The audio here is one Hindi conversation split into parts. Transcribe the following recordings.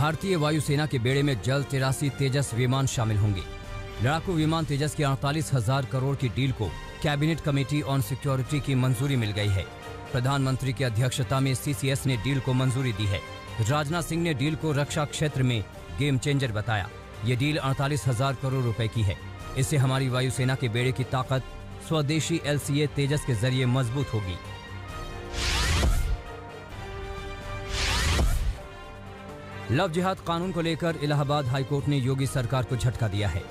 भारतीय वायुसेना के बेड़े में जल्द 83 तेजस विमान शामिल होंगे। लड़ाकू विमान तेजस की 48,000 करोड़ की डील को कैबिनेट कमेटी ऑन सिक्योरिटी की मंजूरी मिल गई है। प्रधानमंत्री की अध्यक्षता में CCS ने डील को मंजूरी दी है। राजनाथ सिंह ने डील को रक्षा क्षेत्र में गेम चेंजर बताया। ये डील 48,000 करोड़ रुपए की है। इससे हमारी वायुसेना के बेड़े की ताकत स्वदेशी LCA तेजस के जरिए मजबूत होगी। लव जिहाद कानून को लेकर इलाहाबाद हाईकोर्ट ने योगी सरकार को झटका दिया है।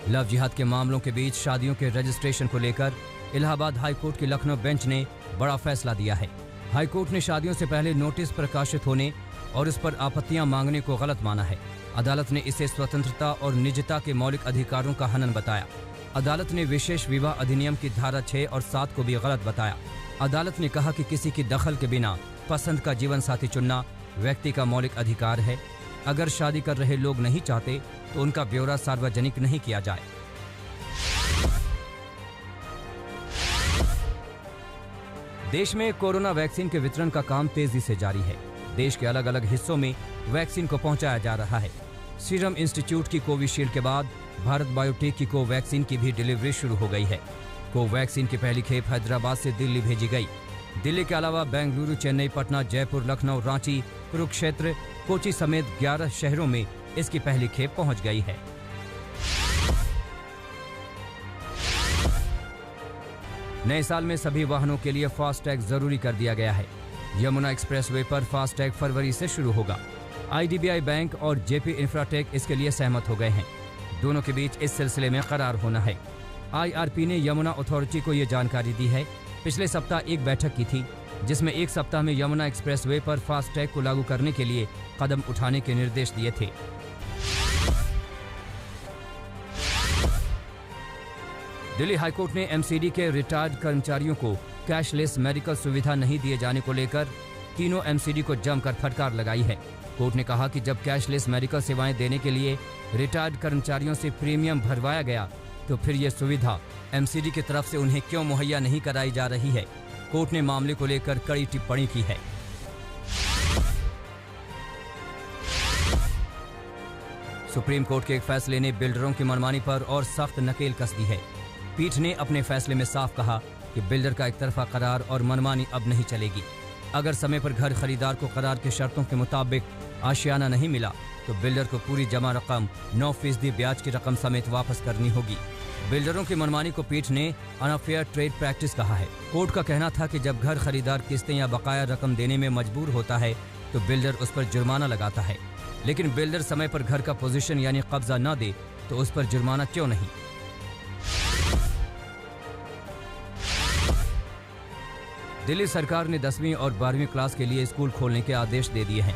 लव जिहाद के मामलों के बीच शादियों के रजिस्ट्रेशन को लेकर इलाहाबाद हाईकोर्ट की लखनऊ बेंच ने बड़ा फैसला दिया है। हाईकोर्ट ने शादियों से पहले नोटिस प्रकाशित होने और इस पर आपत्तियां मांगने को गलत माना है। अदालत ने इसे स्वतंत्रता और निजता के मौलिक अधिकारों का हनन बताया। अदालत ने विशेष विवाह अधिनियम की धारा 6 और 7 को भी गलत बताया। अदालत ने कहा कि किसी की दखल के बिना पसंद का जीवन साथी चुनना व्यक्ति का मौलिक अधिकार है। अगर शादी कर रहे लोग नहीं चाहते तो उनका ब्यौरा सार्वजनिक नहीं किया जाए। देश में कोरोना वैक्सीन के वितरण का काम तेजी से जारी है। देश के अलग अलग हिस्सों में वैक्सीन को पहुंचाया जा रहा है। सीरम इंस्टीट्यूट की कोविशील्ड के बाद भारत बायोटेक की कोवैक्सीन की भी डिलीवरी शुरू हो गई है। कोवैक्सीन की पहली खेप हैदराबाद से दिल्ली भेजी गई। दिल्ली के अलावा बेंगलुरु, चेन्नई, पटना, जयपुर, लखनऊ, रांची, कुरुक्षेत्र, कोची समेत 11 शहरों में इसकी पहली खेप पहुंच गई है। नए साल में सभी वाहनों के लिए फास्टैग जरूरी कर दिया गया है। यमुना एक्सप्रेसवे पर फास्टैग फरवरी से शुरू होगा। IDBI बैंक और JP इंफ्राटेक इसके लिए सहमत हो गए हैं। दोनों के बीच इस सिलसिले में करार होना है। IRP ने यमुना अथॉरिटी को यह जानकारी दी है। पिछले सप्ताह एक बैठक की थी जिसमें एक सप्ताह में यमुना एक्सप्रेसवे पर फास्टैग को लागू करने के लिए कदम उठाने के निर्देश दिए थे। दिल्ली हाईकोर्ट ने MCD के रिटायर्ड कर्मचारियों को कैशलेस मेडिकल सुविधा नहीं दिए जाने को लेकर तीनों MCD को जमकर फटकार लगाई है। कोर्ट ने कहा कि जब कैशलेस मेडिकल सेवाएं देने के लिए रिटायर्ड कर्मचारियों से प्रीमियम भरवाया गया तो फिर यह सुविधा MCD की तरफ से उन्हें क्यों मुहैया नहीं कराई जा रही है। कोर्ट ने मामले को लेकर कड़ी टिप्पणी की है। सुप्रीम कोर्ट के एक फैसले ने बिल्डरों की मनमानी पर और सख्त नकेल कस दी है। पीठ ने अपने फैसले में साफ कहा कि बिल्डर का एक तरफा करार और मनमानी अब नहीं चलेगी। अगर समय पर घर खरीदार को करार की शर्तों के मुताबिक आशियाना नहीं मिला तो बिल्डर को पूरी जमा रकम 9% ब्याज की रकम समेत वापस करनी होगी। बिल्डरों की मनमानी को पीठ ने अनफेयर ट्रेड प्रैक्टिस कहा है। कोर्ट का कहना था कि जब घर खरीदार किस्तें या बकाया रकम देने में मजबूर होता है तो बिल्डर उस पर जुर्माना लगाता है, लेकिन बिल्डर समय पर घर का पोजीशन यानी कब्जा न दे तो उस पर जुर्माना क्यों नहीं। दिल्ली सरकार ने 10वीं और 12वीं क्लास के लिए स्कूल खोलने के आदेश दे दिए हैं।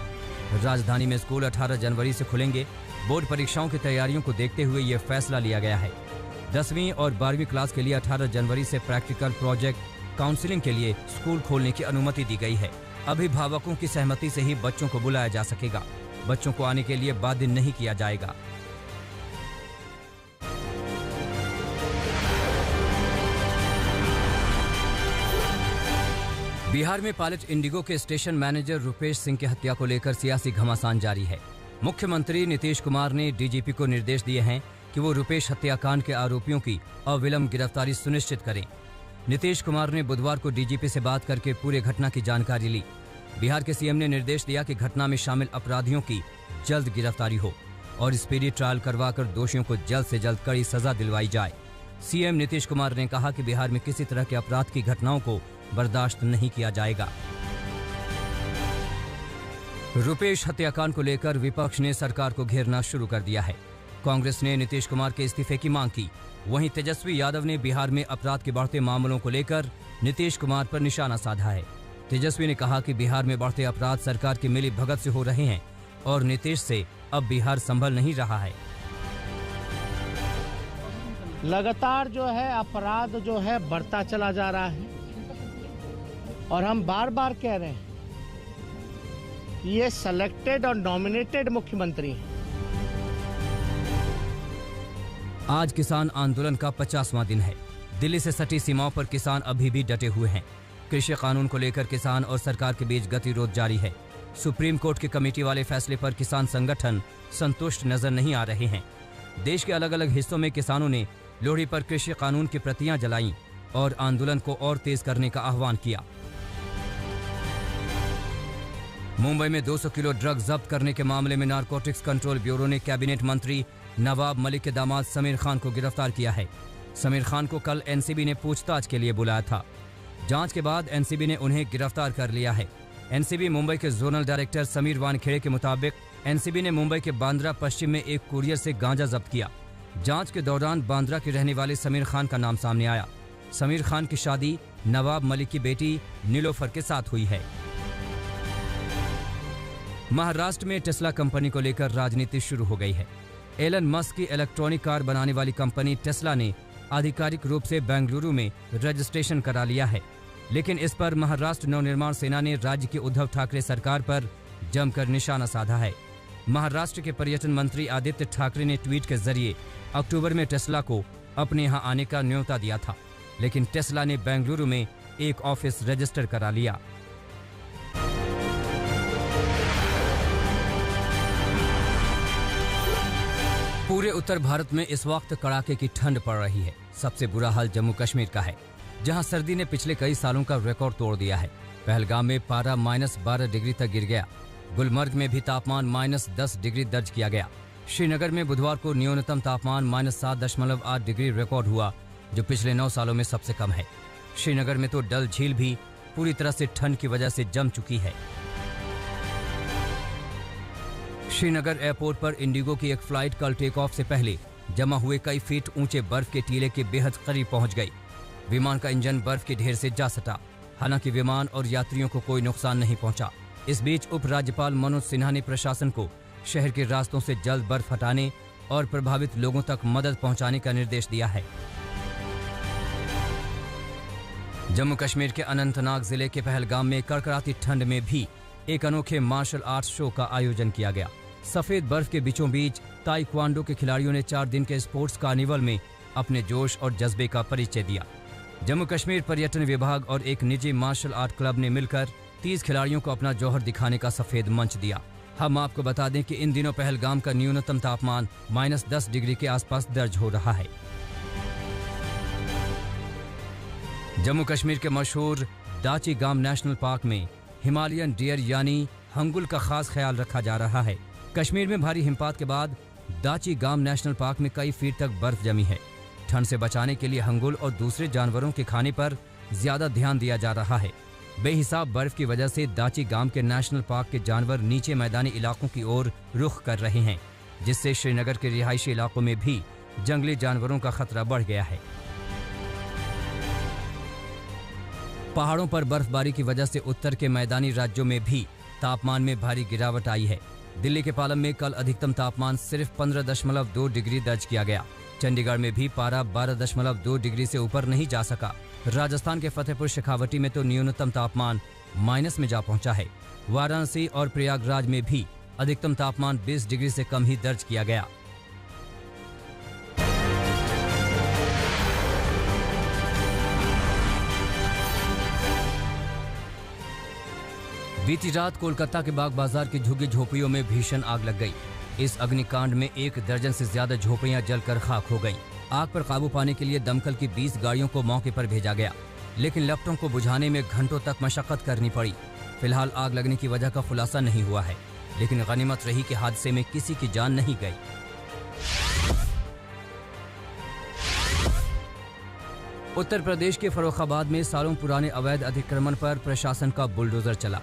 राजधानी में स्कूल 18 जनवरी से खुलेंगे। बोर्ड परीक्षाओं की तैयारियों को देखते हुए यह फैसला लिया गया है। 10वीं और 12वीं क्लास के लिए 18 जनवरी से प्रैक्टिकल प्रोजेक्ट काउंसलिंग के लिए स्कूल खोलने की अनुमति दी गई है। अभिभावकों की सहमति से ही बच्चों को बुलाया जा सकेगा। बच्चों को आने के लिए बाध्य नहीं किया जाएगा। बिहार में पायलट इंडिगो के स्टेशन मैनेजर रुपेश सिंह की हत्या को लेकर सियासी घमासान जारी है। मुख्यमंत्री नीतीश कुमार ने DGP को निर्देश दिए हैं कि वो रुपेश हत्याकांड के आरोपियों की अविलंब गिरफ्तारी सुनिश्चित करें। नीतीश कुमार ने बुधवार को DGP से बात करके पूरे घटना की जानकारी ली। बिहार के CM ने निर्देश दिया कि घटना में शामिल अपराधियों की जल्द गिरफ्तारी हो और स्पीडी ट्रायल करवाकर दोषियों को जल्द से जल्द कड़ी सजा दिलवाई जाए। CM नीतीश कुमार ने कहा कि बिहार में किसी तरह के अपराध की घटनाओं को बर्दाश्त नहीं किया जाएगा। रुपेश हत्याकांड को लेकर विपक्ष ने सरकार को घेरना शुरू कर दिया है। कांग्रेस ने नीतीश कुमार के इस्तीफे की मांग की। वहीं तेजस्वी यादव ने बिहार में अपराध के बढ़ते मामलों को लेकर नीतीश कुमार पर निशाना साधा है। तेजस्वी ने कहा कि बिहार में बढ़ते अपराध सरकार की मिली भगत से हो रहे हैं और नीतीश से अब बिहार संभल नहीं रहा है। लगातार जो है अपराध जो है बढ़ता चला जा रहा है और हम बार बार कह रहे हैं ये सेलेक्टेड और नॉमिनेटेड मुख्यमंत्री हैं। आज किसान आंदोलन का 50वां दिन है। दिल्ली से सटी सीमाओं पर किसान अभी भी डटे हुए हैं। कृषि कानून को लेकर किसान और सरकार के बीच गतिरोध जारी है। सुप्रीम कोर्ट की कमेटी वाले फैसले पर किसान संगठन संतुष्ट नजर नहीं आ रहे हैं। देश के अलग अलग हिस्सों में किसानों ने लोहड़ी पर कृषि कानून की प्रतियां जलाईं और आंदोलन को और तेज करने का आह्वान किया। मुंबई में 200 किलो ड्रग्स जब्त करने के मामले में नारकोटिक्स कंट्रोल ब्यूरो ने कैबिनेट मंत्री नवाब मलिक के दामाद समीर खान को गिरफ्तार किया है। समीर खान को कल एनसीबी ने पूछताछ के लिए बुलाया था। जांच के बाद एनसीबी ने उन्हें गिरफ्तार कर लिया है। एनसीबी मुंबई के जोनल डायरेक्टर समीर वानखेड़े के मुताबिक एनसीबी ने मुंबई के बांद्रा पश्चिम में एक कुरियर से गांजा जब्त किया। जांच के दौरान बांद्रा के रहने वाले समीर खान का नाम सामने आया। समीर खान की शादी नवाब मलिक की बेटी नीलोफर के साथ हुई है। महाराष्ट्र में टेस्ला कंपनी को लेकर राजनीति शुरू हो गई है। एलन मस्क की इलेक्ट्रॉनिक कार बनाने वाली कंपनी टेस्ला ने आधिकारिक रूप से बेंगलुरु में रजिस्ट्रेशन करा लिया है, लेकिन इस पर महाराष्ट्र नवनिर्माण सेना ने राज्य की उद्धव ठाकरे सरकार पर जमकर निशाना साधा है। महाराष्ट्र के पर्यटन मंत्री आदित्य ठाकरे ने ट्वीट के जरिए अक्टूबर में टेस्ला को अपने यहां आने का न्योता दिया था, लेकिन टेस्ला ने बेंगलुरु में एक ऑफिस रजिस्टर करा लिया। पूरे उत्तर भारत में इस वक्त कड़ाके की ठंड पड़ रही है। सबसे बुरा हाल जम्मू कश्मीर का है, जहां सर्दी ने पिछले कई सालों का रिकॉर्ड तोड़ दिया है। पहलगाम में पारा -12 डिग्री तक गिर गया। गुलमर्ग में भी तापमान -10 डिग्री दर्ज किया गया। श्रीनगर में बुधवार को न्यूनतम तापमान -7.8 डिग्री रिकॉर्ड हुआ, जो पिछले 9 सालों में सबसे कम है। श्रीनगर में तो डल झील भी पूरी तरह से ठंड की वजह से जम चुकी है। श्रीनगर एयरपोर्ट पर इंडिगो की एक फ्लाइट कल टेक ऑफ से पहले जमा हुए कई फीट ऊंचे बर्फ के टीले के बेहद करीब पहुंच गई। विमान का इंजन बर्फ के ढेर से जा सटा। हालांकि विमान और यात्रियों को कोई नुकसान नहीं पहुंचा। इस बीच उपराज्यपाल मनोज सिन्हा ने प्रशासन को शहर के रास्तों से जल्द बर्फ हटाने और प्रभावित लोगों तक मदद पहुंचाने का निर्देश दिया है। जम्मू कश्मीर के अनंतनाग जिले के पहलगाम में कड़कड़ाती ठंड में भी एक अनोखे मार्शल आर्ट्स शो का आयोजन किया गया। सफेद बर्फ के बीचों बीच ताइक्वांडो के खिलाड़ियों ने 4 दिन के स्पोर्ट्स कार्निवल में अपने जोश और जज्बे का परिचय दिया। जम्मू कश्मीर पर्यटन विभाग और एक निजी मार्शल आर्ट क्लब ने मिलकर 30 खिलाड़ियों को अपना जौहर दिखाने का सफेद मंच दिया। हम आपको बता दें कि इन दिनों पहलगाम का न्यूनतम तापमान -10 डिग्री के आसपास दर्ज हो रहा है। जम्मू कश्मीर के मशहूर दाची गाम नेशनल पार्क में हिमालयन डियर यानी हंगुल का खास ख्याल रखा जा रहा है। कश्मीर में भारी हिमपात के बाद दाची गाम नेशनल पार्क में कई फीट तक बर्फ जमी है। ठंड से बचाने के लिए हंगुल और दूसरे जानवरों के खाने पर ज्यादा ध्यान दिया जा रहा है। बेहिसाब बर्फ की वजह से दाची गाम के नेशनल पार्क के जानवर नीचे मैदानी इलाकों की ओर रुख कर रहे हैं, जिससे श्रीनगर के रिहायशी इलाकों में भी जंगली जानवरों का खतरा बढ़ गया है। पहाड़ों पर बर्फबारी की वजह से उत्तर के मैदानी राज्यों में भी तापमान में भारी गिरावट आई है। दिल्ली के पालम में कल अधिकतम तापमान सिर्फ 15.2 डिग्री दर्ज किया गया। चंडीगढ़ में भी पारा 12.2 डिग्री से ऊपर नहीं जा सका। राजस्थान के फतेहपुर शेखावटी में तो न्यूनतम तापमान माइनस में जा पहुंचा है। वाराणसी और प्रयागराज में भी अधिकतम तापमान 20 डिग्री से कम ही दर्ज किया गया। बीती रात कोलकाता के बाग बाजार की झुग्गी झोपड़ियों में भीषण आग लग गई। इस अग्निकांड में 1 दर्जन से ज्यादा झोपड़ियां जलकर खाक हो गईं। आग पर काबू पाने के लिए दमकल की 20 गाड़ियों को मौके पर भेजा गया, लेकिन लपटों को बुझाने में घंटों तक मशक्कत करनी पड़ी। फिलहाल आग लगने की वजह का खुलासा नहीं हुआ है, लेकिन गनीमत रही कि हादसे में किसी की जान नहीं गई। उत्तर प्रदेश के फर्रुखाबाद में सालों पुराने अवैध अतिक्रमण पर प्रशासन का बुलडोजर चला।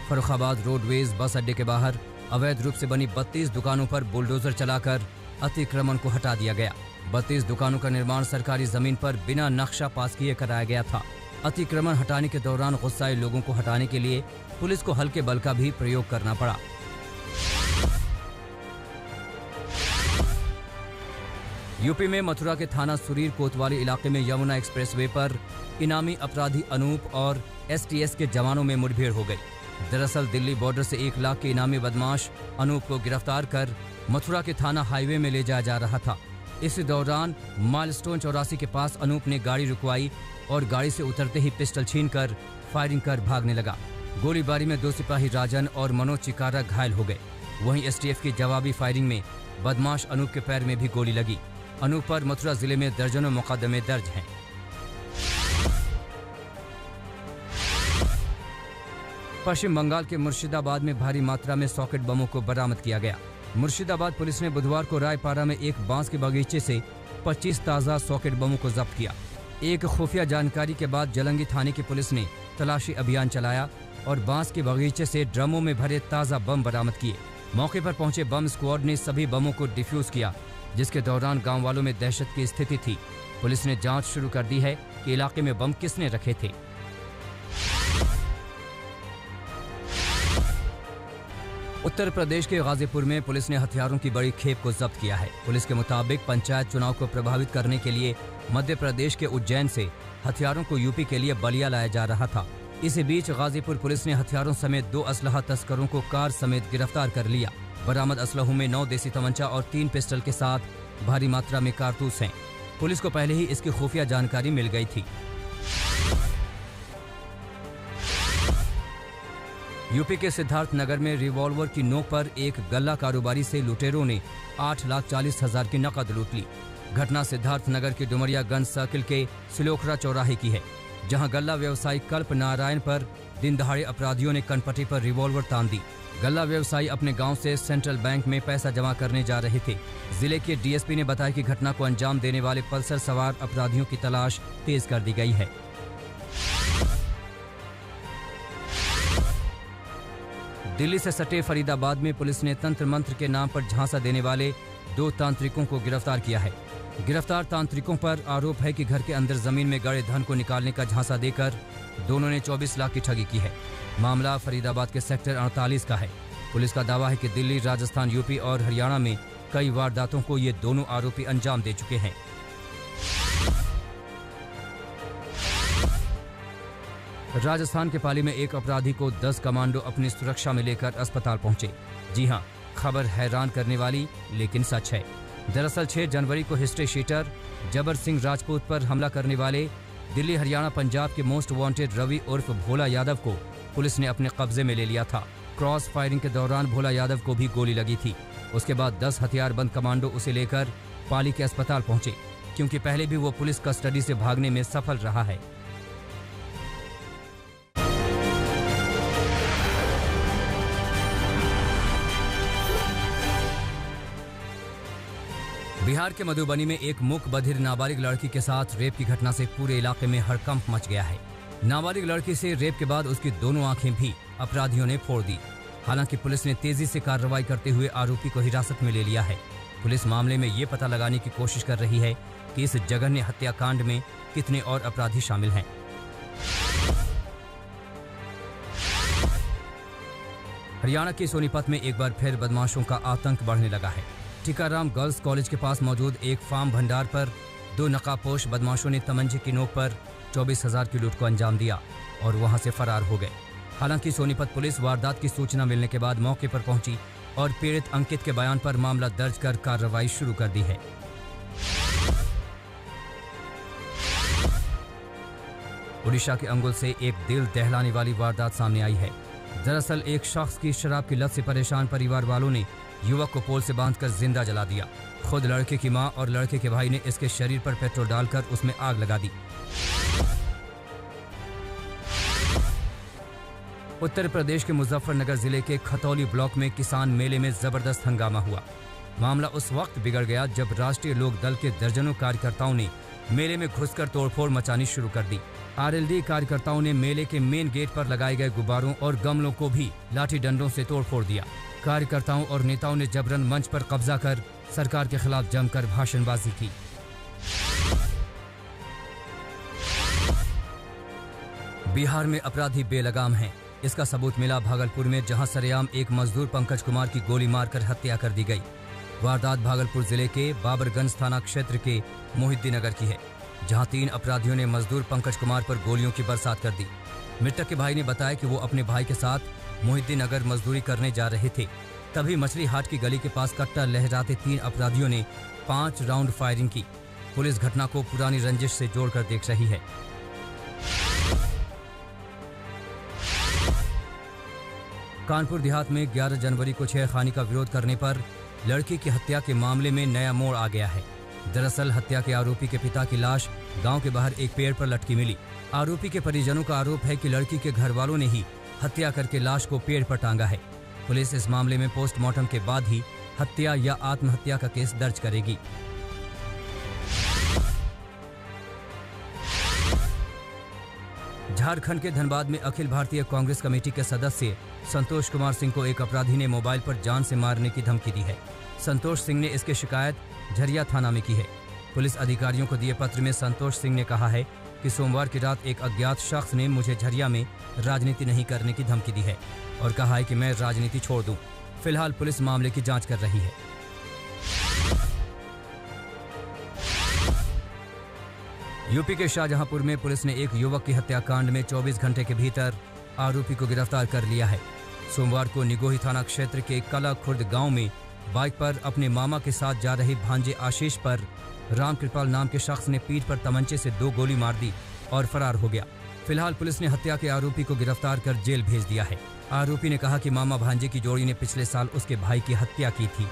फर्रुखाबाद रोडवेज बस अड्डे के बाहर अवैध रूप से बनी 32 दुकानों पर बुलडोजर चलाकर अतिक्रमण को हटा दिया गया। 32 दुकानों का निर्माण सरकारी जमीन पर बिना नक्शा पास किए कराया गया था। अतिक्रमण हटाने के दौरान गुस्साए लोगों को हटाने के लिए पुलिस को हल्के बल का भी प्रयोग करना पड़ा। यूपी में मथुरा के थाना सुरीर कोतवाली इलाके में यमुना एक्सप्रेसवे पर इनामी अपराधी अनूप और एसटीएस के जवानों में मुठभेड़ हो गई। दरअसल दिल्ली बॉर्डर से 1 लाख के इनामी बदमाश अनूप को गिरफ्तार कर मथुरा के थाना हाईवे में ले जाया जा रहा था। इस दौरान माइलस्टोन 84 के पास अनूप ने गाड़ी रुकवाई और गाड़ी से उतरते ही पिस्टल छीनकर फायरिंग कर भागने लगा। गोलीबारी में 2 सिपाही राजन और मनोज चिकारा घायल हो गए। वहीं एसटीएफ की जवाबी फायरिंग में बदमाश अनूप के पैर में भी गोली लगी। अनूप पर मथुरा जिले में दर्जनों मुकदमे दर्ज हैं। पश्चिम बंगाल के मुर्शिदाबाद में भारी मात्रा में सॉकेट बमों को बरामद किया गया। मुर्शिदाबाद पुलिस ने बुधवार को रायपारा में एक बांस के बगीचे से 25 ताज़ा सॉकेट बमों को जब्त किया। एक खुफिया जानकारी के बाद जलंगी थाने की पुलिस ने तलाशी अभियान चलाया और बांस के बगीचे से ड्रमों में भरे ताज़ा बम बरामद किए। मौके पर पहुंचे बम स्क्वाड ने सभी बमों को डिफ्यूज किया, जिसके दौरान गांव वालों में दहशत की स्थिति थी। पुलिस ने जांच शुरू कर दी है कि इलाके में बम किसने रखे थे। उत्तर प्रदेश के गाजीपुर में पुलिस ने हथियारों की बड़ी खेप को जब्त किया है। पुलिस के मुताबिक पंचायत चुनाव को प्रभावित करने के लिए मध्य प्रदेश के उज्जैन से हथियारों को यूपी के लिए बलिया लाया जा रहा था। इसी बीच गाजीपुर पुलिस ने हथियारों समेत 2 असलहा तस्करों को कार समेत गिरफ्तार कर लिया। बरामद असलहों में 9 देसी तमंचा और 3 पिस्टल के साथ भारी मात्रा में कारतूस हैं। पुलिस को पहले ही इसकी खुफिया जानकारी मिल गई थी। यूपी के सिद्धार्थनगर में रिवॉल्वर की नोक पर एक गल्ला कारोबारी से लुटेरों ने 8,40,000 की नकद लूट ली। घटना सिद्धार्थनगर के डुमरियागंज सर्किल के सिलोखरा चौराहे की है, जहां गल्ला व्यवसायी कल्प नारायण पर दिन दहाड़े अपराधियों ने कनपटी पर रिवॉल्वर तान दी। गल्ला व्यवसायी अपने गांव से सेंट्रल बैंक में पैसा जमा करने जा रहे थे। जिले के डीएसपी ने बताया कि घटना को अंजाम देने वाले पल्सर सवार अपराधियों की तलाश तेज कर दी गई है। दिल्ली से सटे फरीदाबाद में पुलिस ने तंत्र मंत्र के नाम पर झांसा देने वाले 2 तांत्रिकों को गिरफ्तार किया है। गिरफ्तार तांत्रिकों पर आरोप है कि घर के अंदर जमीन में गड़े धन को निकालने का झांसा देकर दोनों ने 24 लाख की ठगी की है। मामला फरीदाबाद के सेक्टर 48 का है। पुलिस का दावा है कि दिल्ली, राजस्थान, यूपी और हरियाणा में कई वारदातों को ये दोनों आरोपी अंजाम दे चुके हैं। राजस्थान के पाली में एक अपराधी को 10 कमांडो अपनी सुरक्षा में लेकर अस्पताल पहुंचे। जी हां, खबर हैरान करने वाली लेकिन सच है। दरअसल 6 जनवरी को हिस्ट्री शीटर जबर सिंह राजपूत पर हमला करने वाले दिल्ली, हरियाणा, पंजाब के मोस्ट वांटेड रवि उर्फ भोला यादव को पुलिस ने अपने कब्जे में ले लिया था। क्रॉस फायरिंग के दौरान भोला यादव को भी गोली लगी थी। उसके बाद 10 हथियारबंद कमांडो उसे लेकर पाली के अस्पताल पहुंचे, क्योंकि पहले भी वो पुलिस कस्टडी से भागने में सफल रहा है। बिहार के मधुबनी में एक मूक बधिर नाबालिग लड़की के साथ रेप की घटना से पूरे इलाके में हड़कंप मच गया है। नाबालिग लड़की से रेप के बाद उसकी दोनों आंखें भी अपराधियों ने फोड़ दी। हालांकि पुलिस ने तेजी से कार्रवाई करते हुए आरोपी को हिरासत में ले लिया है। पुलिस मामले में ये पता लगाने की कोशिश कर रही है कि इस जघन्य हत्याकांड में कितने और अपराधी शामिल हैं। हरियाणा के सोनीपत में एक बार फिर बदमाशों का आतंक बढ़ने लगा है। टीकाराम गर्ल्स कॉलेज के पास मौजूद एक फार्म भंडार पर 2 नकाबपोश बदमाशों ने तमंचे की नोक पर 24,000 की लूट को अंजाम दिया और वहां से फरार हो गए। हालांकि सोनीपत पुलिस वारदात की सूचना मिलने के बाद मौके पर पहुंची और पीड़ित अंकित के बयान पर मामला दर्ज कर कार्रवाई शुरू कर दी है। ओडिशा के अंगुल से एक दिल दहलाने वाली वारदात सामने आई है। दरअसल एक शख्स की शराब की लत से परेशान परिवार वालों ने युवक को पोल से बांधकर जिंदा जला दिया। खुद लड़के की मां और लड़के के भाई ने इसके शरीर पर पेट्रोल डालकर उसमें आग लगा दी। उत्तर प्रदेश के मुजफ्फरनगर जिले के खतौली ब्लॉक में किसान मेले में जबरदस्त हंगामा हुआ। मामला उस वक्त बिगड़ गया जब राष्ट्रीय लोक दल के दर्जनों कार्यकर्ताओं ने मेले में घुसकर तोड़फोड़ मचानी शुरू कर दी। आरएलडी कार्यकर्ताओं ने मेले के मेन गेट पर लगाए गए गुब्बारों और गमलों को भी लाठी डंडों से तोड़फोड़ दिया। कार्यकर्ताओं और नेताओं ने जबरन मंच पर कब्जा कर सरकार के खिलाफ जमकर भाषणबाजी की। बिहार में अपराधी बेलगाम हैं। इसका सबूत मिला भागलपुर में, जहां सरेआम एक मजदूर पंकज कुमार की गोली मारकर हत्या कर दी गई। वारदात भागलपुर जिले के बाबरगंज थाना क्षेत्र के मोहिद्दीनगर की है, जहां 3 अपराधियों ने मजदूर पंकज कुमार पर गोलियों की बरसात कर दी। मृतक के भाई ने बताया कि वो अपने भाई के साथ मोहिद्दीनगर मजदूरी करने जा रहे थे। तभी मछली हाट की गली के पास कट्टा लहराते 3 अपराधियों ने 5 राउंड फायरिंग की। पुलिस घटना को पुरानी रंजिश से जोड़कर देख रही है। कानपुर देहात में 11 जनवरी को छेड़खानी का विरोध करने पर लड़की की हत्या के मामले में नया मोड़ आ गया है। दरअसल हत्या के आरोपी के पिता की लाश गांव के बाहर एक पेड़ पर लटकी मिली। आरोपी के परिजनों का आरोप है कि लड़की के घर वालों ने ही हत्या करके लाश को पेड़ पर टांगा है। पुलिस इस मामले में पोस्टमार्टम के बाद ही हत्या या आत्महत्या का केस दर्ज करेगी। झारखंड के धनबाद में अखिल भारतीय कांग्रेस कमेटी के सदस्य संतोष कुमार सिंह को एक अपराधी ने मोबाइल पर जान से मारने की धमकी दी है। संतोष सिंह ने इसकी शिकायत झरिया थाना में की है। पुलिस अधिकारियों को दिए पत्र में संतोष सिंह ने कहा है कि सोमवार की रात एक अज्ञात शख्स ने मुझे झरिया में राजनीति नहीं करने की धमकी दी है और कहा है कि मैं राजनीति छोड़ दूं। फिलहाल पुलिस मामले की जांच कर रही है। यूपी के शाहजहांपुर में पुलिस ने एक युवक की हत्याकांड में 24 घंटे के भीतर आरोपी को गिरफ्तार कर लिया है। सोमवार को निगोही थाना क्षेत्र के कला खुर्द गांव में बाइक पर अपने मामा के साथ जा रहे भांजे आशीष पर रामकृपाल नाम के शख्स ने पीठ पर तमंचे से 2 गोली मार दी और फरार हो गया। फिलहाल पुलिस ने हत्या के आरोपी को गिरफ्तार कर जेल भेज दिया है। आरोपी ने कहा कि मामा भांजे की जोड़ी ने पिछले साल उसके भाई की हत्या की थी।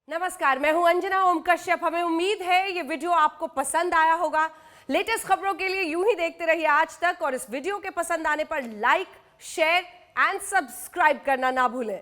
नमस्कार, मैं हूं अंजना ओम कश्यप। हमें उम्मीद है ये वीडियो आपको पसंद आया होगा। लेटेस्ट खबरों के लिए यूं ही देखते रहिए आज तक और इस वीडियो के पसंद आने पर लाइक, शेयर एंड सब्सक्राइब करना ना भूलें।